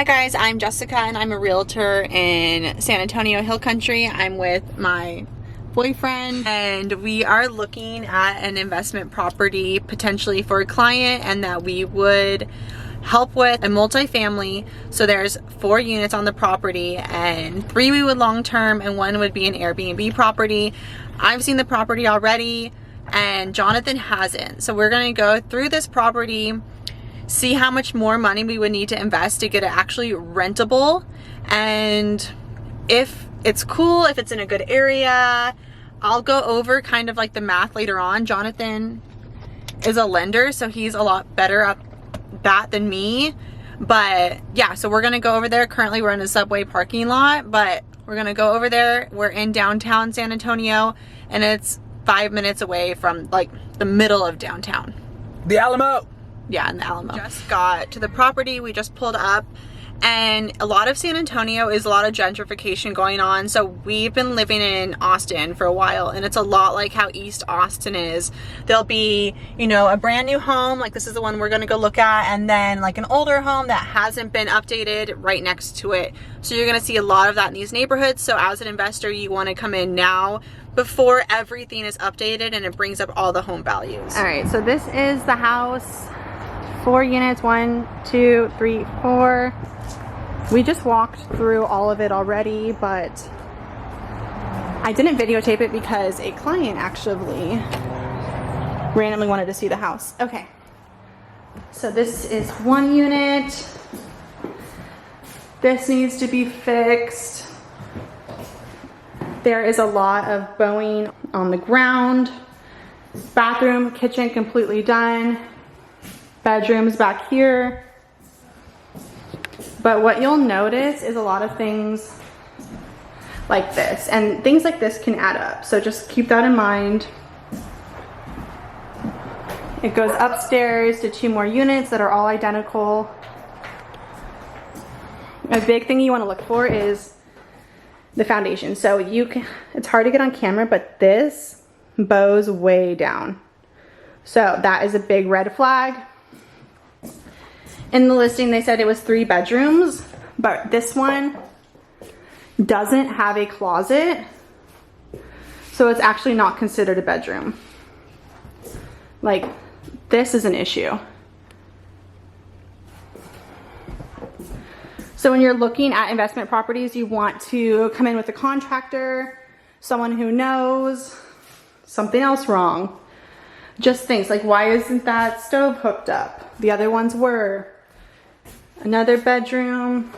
Hi guys, I'm Jessica and I'm a realtor in San Antonio Hill Country. I'm with my boyfriend and we are looking at an investment property potentially for a client and that we would help with a multifamily. So there's 4 units on the property and 3 we would long-term and 1 would be an Airbnb property. I've seen the property already and Jonathan hasn't. So we're gonna go through this property, see how much more money we would need to invest to get it actually rentable, and if it's cool, if it's in a good area. I'll go over kind of like the math later on. Jonathan is a lender, so he's a lot better at that than me. But yeah, so we're gonna go over there. Currently we're in a Subway parking lot, but we're gonna go over there. We're in downtown San Antonio and it's 5 minutes away from like the middle of downtown. The Alamo! Yeah, in the Alamo. Just got to the property, we just pulled up, and a lot of San Antonio is a lot of gentrification going on. So we've been living in Austin for a while and it's a lot like how East Austin is. There'll be, you know, a brand new home, like this is the one we're gonna go look at, and then like an older home that hasn't been updated right next to it. So you're gonna see a lot of that in these neighborhoods. So as an investor, you wanna come in now before everything is updated and it brings up all the home values. All right, so this is the house. 4 units, 1, 2, 3, 4. We just walked through all of it already, but I didn't videotape it because a client actually randomly wanted to see the house. Okay, so this is 1 unit. This needs to be fixed. There is a lot of bowing on the ground. Bathroom, kitchen completely done. Bedrooms back here. But what you'll notice is a lot of things like this, and things like this can add up, so just keep that in mind. It goes upstairs to 2 more units that are all identical. A big thing you want to look for is the foundation. So it's hard to get on camera, but this bows way down, so that is a big red flag. In the listing, they said it was 3 bedrooms, but this one doesn't have a closet, so it's actually not considered a bedroom. Like, this is an issue. So when you're looking at investment properties, you want to come in with a contractor, someone who knows something else wrong. Just things like, why isn't that stove hooked up? The other ones were. Another bedroom.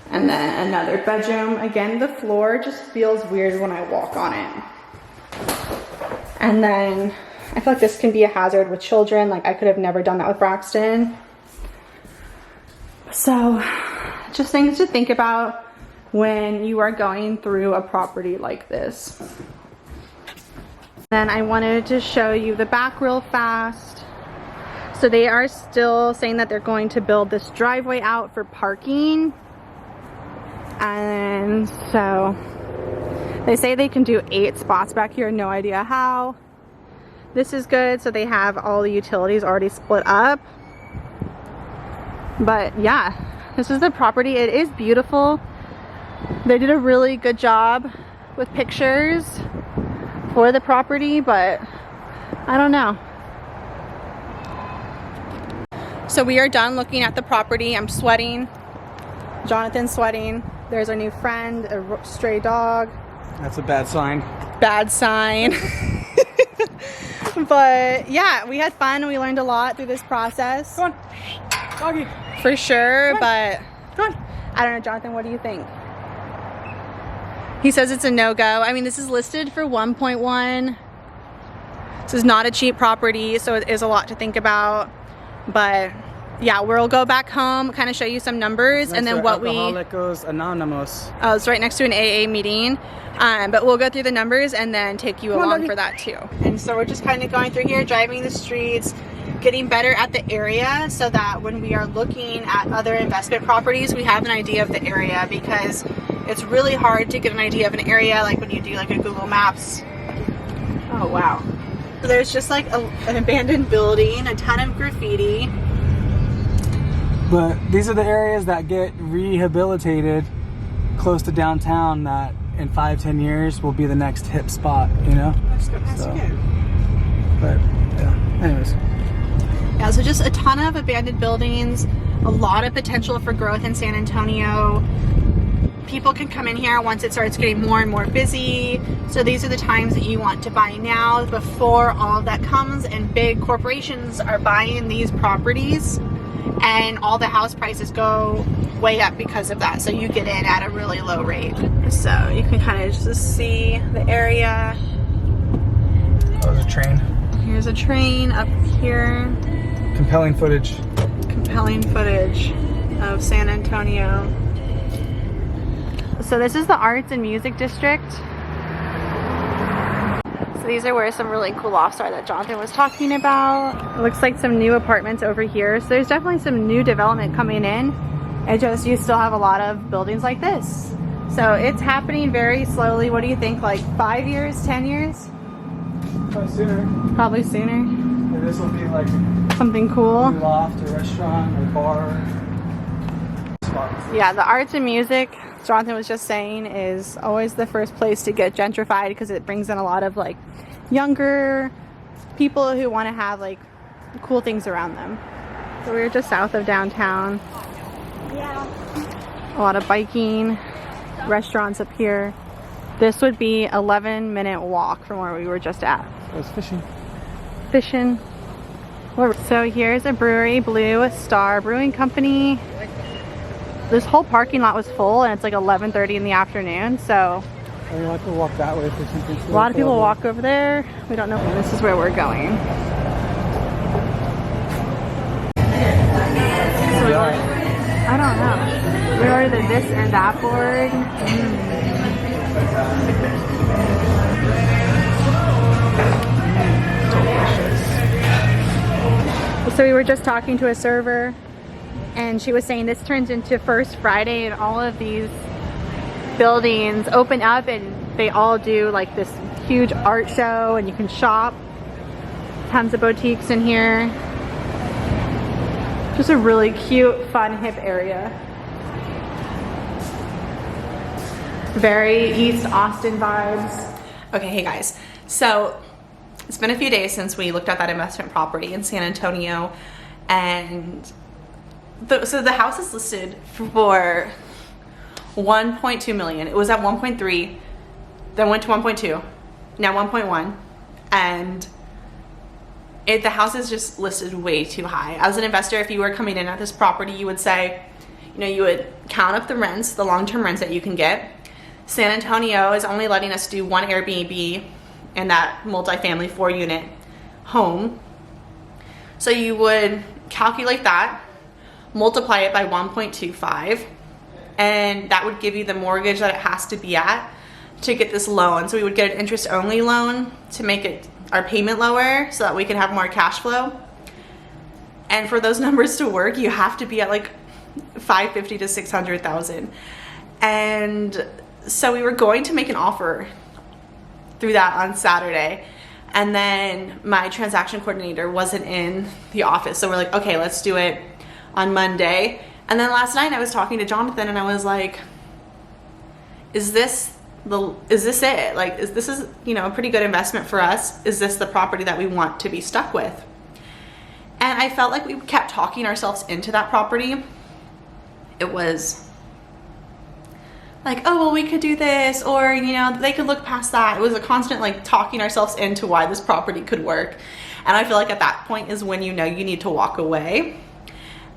And then another bedroom. Again, the floor just feels weird when I walk on it. And then I feel like this can be a hazard with children. Like, I could have never done that with Braxton. So just things to think about when you are going through a property like this. Then I wanted to show you the back real fast. So they are still saying that they're going to build this driveway out for parking. And so they say they can do 8 spots back here, no idea how. This is good, so they have all the utilities already split up. But yeah, this is the property. It is beautiful. They did a really good job with pictures for the property, but I don't know. So we are done looking at the property. I'm sweating. Jonathan's sweating. There's our new friend, a stray dog. That's a bad sign. Bad sign. But yeah, we had fun. We learned a lot through this process. Come on, doggy. For sure, Come on. but Come on. I don't know, Jonathan, what do you think? He says it's a no-go. I mean, this is listed for 1.1. This is not a cheap property, so it is a lot to think about. But yeah, we'll go back home, kind of show you some numbers, and then what Alcohólicos Anónimos. Oh, it's right next to an AA meeting. But we'll go through the numbers and then take you along for that too. And so we're just kind of going through here, driving the streets, getting better at the area so that when we are looking at other investment properties, we have an idea of the area, because it's really hard to get an idea of an area like when you do like a Google Maps. Oh wow. So there's just like an abandoned building, a ton of graffiti. But these are the areas that get rehabilitated close to downtown that in 5-10 years will be the next hip spot, you know? Let's go past again. But yeah, anyways. Yeah, so just a ton of abandoned buildings, a lot of potential for growth in San Antonio. People can come in here once it starts getting more and more busy. So these are the times that you want to buy now before all of that comes and big corporations are buying these properties and all the house prices go way up because of that. So you get in at a really low rate. So you can kind of just see the area. Oh, there's a train. Here's a train up here. Compelling footage. Compelling footage of San Antonio. So this is the Arts and Music District. So these are where some really cool lofts are that Jonathan was talking about. It looks like some new apartments over here. So there's definitely some new development coming in. It just, you still have a lot of buildings like this. So it's happening very slowly. What do you think, like 5 years, 10 years? Probably sooner. Probably sooner. And this will be like Something cool. a loft, a restaurant, or bar. Yeah, the arts and music, Jonathan was just saying, is always the first place to get gentrified because it brings in a lot of like younger people who want to have like cool things around them. So we're just south of downtown. Yeah. A lot of biking, restaurants up here. This would be 11-minute walk from where we were just at. I was fishing. Fishing. So here's a brewery, Blue Star Brewing Company. This whole parking lot was full and it's like 11:30 in the afternoon, so I mean, like to walk that way for something. a lot of people walk over there. We don't know. This is where we're going. So I don't know. We ordered this and that board. So we were just talking to a server and she was saying this turns into First Friday and all of these buildings open up and they all do like this huge art show and you can shop. Tons of boutiques in here. Just a really cute, fun, hip area. Very East Austin vibes. Okay, hey guys. So it's been a few days since we looked at that investment property in San Antonio, and so the house is listed for 1.2 million. It was at 1.3, then went to 1.2, now 1.1, and the house is just listed way too high. As an investor, if you were coming in at this property, you would say, you know, you would count up the rents, the long-term rents that you can get. San Antonio is only letting us do one Airbnb in that multifamily 4-unit home. So you would calculate that, multiply it by 1.25, and that would give you the mortgage that it has to be at to get this loan. So we would get an interest-only loan to make it our payment lower so that we can have more cash flow. And for those numbers to work, you have to be at like 550 to 600,000. And so we were going to make an offer through that on Saturday, and then my transaction coordinator wasn't in the office, so we're like, okay, let's do it on Monday. And then last night I was talking to Jonathan and I was like, is this it? Like, this is, you know, a pretty good investment for us? Is this the property that we want to be stuck with? And I felt like we kept talking ourselves into that property. It was like, oh, well, we could do this, or, you know, they could look past that. It was a constant like talking ourselves into why this property could work. And I feel like at that point is when you know you need to walk away.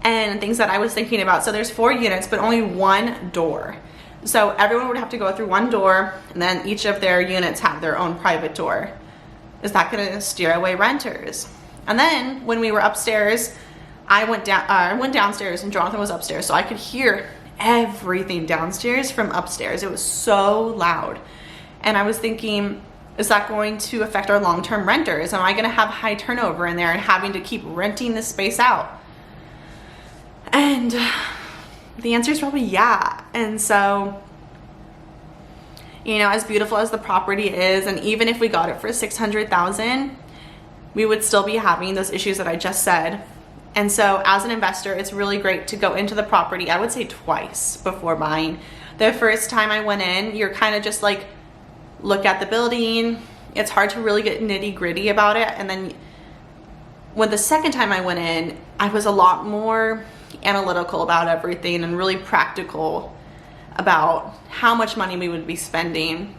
And things that I was thinking about, so there's 4 units, but only 1 door. So everyone would have to go through 1 door, and then each of their units have their own private door. Is that gonna steer away renters? And then when we were upstairs, I went downstairs and Jonathan was upstairs, so I could hear everything downstairs from upstairs. It was so loud. And I was thinking, is that going to affect our long-term renters? Am I gonna have high turnover in there and having to keep renting this space out? And the answer is probably yeah. And so, you know, as beautiful as the property is, and even if we got it for 600,000, we would still be having those issues that I just said. And so as an investor, it's really great to go into the property, I would say twice before buying. The first time I went in, you're kind of just like, look at the building. It's hard to really get nitty gritty about it. And then when the second time I went in, I was a lot more analytical about everything and really practical about how much money we would be spending.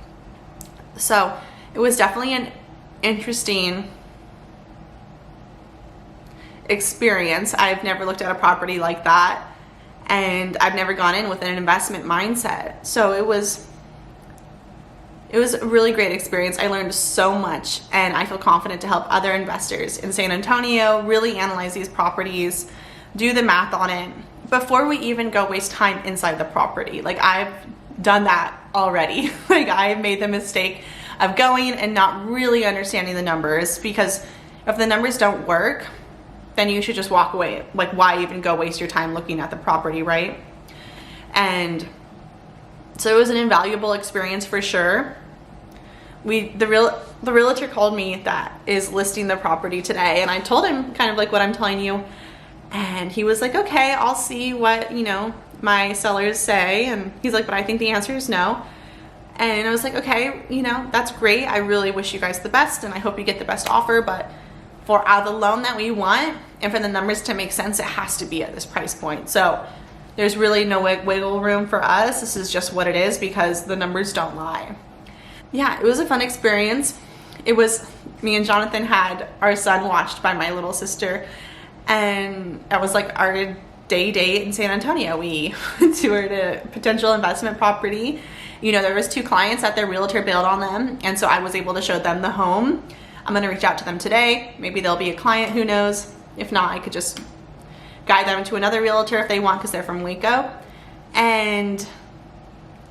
So it was definitely an interesting experience. I've never looked at a property like that, and I've never gone in with an investment mindset. So it was a really great experience. I learned so much, and I feel confident to help other investors in San Antonio really analyze these properties, do the math on it before we even go waste time inside the property. Like, I've done that already. Like, I've made the mistake of going and not really understanding the numbers, because if the numbers don't work, then you should just walk away. Like, why even go waste your time looking at the property, right? And so it was an invaluable experience for sure. The realtor called me that is listing the property today, and I told him kind of like what I'm telling you, and he was like, okay, I'll see what, you know, my sellers say. And he's like, but I think the answer is no. And I was like, okay, you know, that's great. I really wish you guys the best, and I hope you get the best offer, but for the loan that we want and for the numbers to make sense, it has to be at this price point. So there's really no wiggle room for us. This is just what it is, because the numbers don't lie. Yeah, it was a fun experience. It was, me and Jonathan had our son watched by my little sister, and that was like our day date in San Antonio. We toured a potential investment property. You know, there was 2 clients that their realtor bailed on them, and so I was able to show them the home. I'm gonna reach out to them today. Maybe they'll be a client, who knows? If not, I could just guide them to another realtor if they want, because they're from Waco. And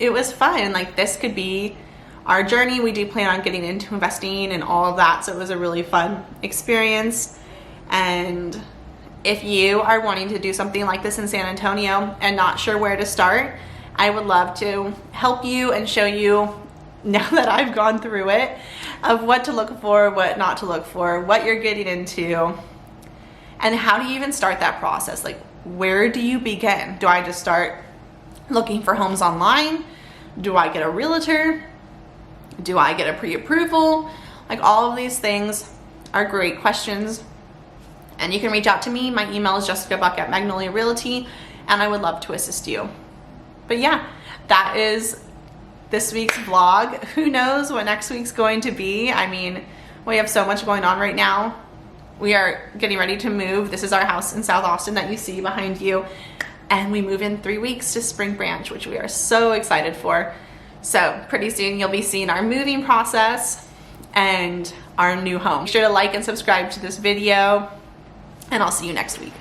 it was fun. Like, this could be our journey. We do plan on getting into investing and all of that, so it was a really fun experience. And if you are wanting to do something like this in San Antonio and not sure where to start, I would love to help you and show you, now that I've gone through it, of what to look for, what not to look for, what you're getting into, and how do you even start that process. Like, where do you begin? Do I just start looking for homes online? Do I get a realtor? Do I get a pre-approval? Like, all of these things are great questions, and you can reach out to me. My email is jessicabuck@Magnolia Realty, and I would love to assist you. But yeah, that is this week's vlog. Who knows what next week's going to be? I mean, we have so much going on right now. We are getting ready to move. This is our house in South Austin that you see behind you, and we move in 3 weeks to Spring Branch, which we are so excited for. So pretty soon you'll be seeing our moving process and our new home. Be sure to like and subscribe to this video, and I'll see you next week.